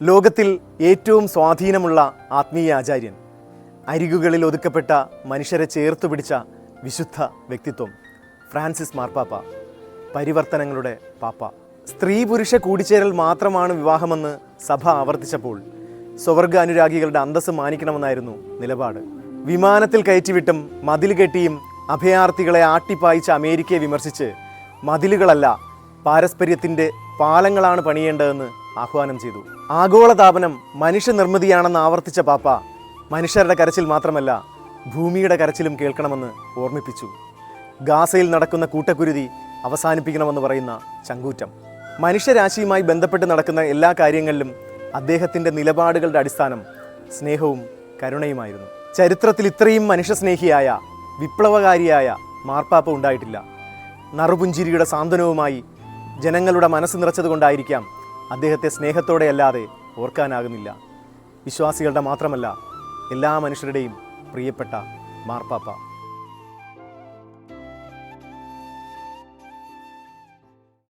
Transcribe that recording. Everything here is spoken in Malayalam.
ലോകത്തിൽ ഏറ്റവും സ്വാധീനമുള്ള ആത്മീയ ആചാര്യൻ, അരികുകളിൽ ഒതുക്കപ്പെട്ട മനുഷ്യരെ ചേർത്തു പിടിച്ച വിശുദ്ധ വ്യക്തിത്വം ഫ്രാൻസിസ് മാർപ്പാപ്പ, പരിവർത്തനങ്ങളുടെ പാപ്പ. സ്ത്രീ പുരുഷ കൂടിച്ചേരൽ മാത്രമാണ് വിവാഹമെന്ന് സഭ ആവർത്തിച്ചപ്പോൾ സ്വവർഗ അനുരാഗികളുടെ അന്തസ്സ് മാനിക്കണമെന്നായിരുന്നു നിലപാട്. വിമാനത്തിൽ കയറ്റിവിട്ടും മതിൽ കെട്ടിയും അഭയാർത്ഥികളെ ആട്ടിപ്പായിച്ച അമേരിക്കയെ വിമർശിച്ച് മതിലുകളല്ല പാരസ്പര്യത്തിൻ്റെ പാലങ്ങളാണ് പണിയേണ്ടതെന്ന് ആഹ്വാനം ചെയ്തു. ആഗോളതാപനം മനുഷ്യനിർമ്മിതിയാണെന്ന് ആവർത്തിച്ച പാപ്പ മനുഷ്യരുടെ കരച്ചിൽ മാത്രമല്ല ഭൂമിയുടെ കരച്ചിലും കേൾക്കണമെന്ന് ഓർമ്മിപ്പിച്ചു. ഗാസയിൽ നടക്കുന്ന കൂട്ടക്കുരുതി അവസാനിപ്പിക്കണമെന്ന് പറയുന്ന ചങ്കൂറ്റം. മനുഷ്യരാശിയുമായി ബന്ധപ്പെട്ട് നടക്കുന്ന എല്ലാ കാര്യങ്ങളിലും അദ്ദേഹത്തിൻ്റെ നിലപാടുകളുടെ അടിസ്ഥാനം സ്നേഹവും കരുണയുമായിരുന്നു. ചരിത്രത്തിൽ ഇത്രയും മനുഷ്യസ്നേഹിയായ വിപ്ലവകാരിയായ മാർപ്പാപ്പ ഉണ്ടായിട്ടില്ല. നറുപുഞ്ചിരിയുടെ സാന്ത്വനവുമായി ജനങ്ങളുടെ മനസ്സ് നിറച്ചതുകൊണ്ടായിരിക്കാം അദ്ദേഹത്തെ സ്നേഹത്തോടെയല്ലാതെ ഓർക്കാനാകുന്നില്ല. വിശ്വാസികളുടെ മാത്രമല്ല എല്ലാ മനുഷ്യരുടെയും പ്രിയപ്പെട്ട മാർപ്പാപ്പ.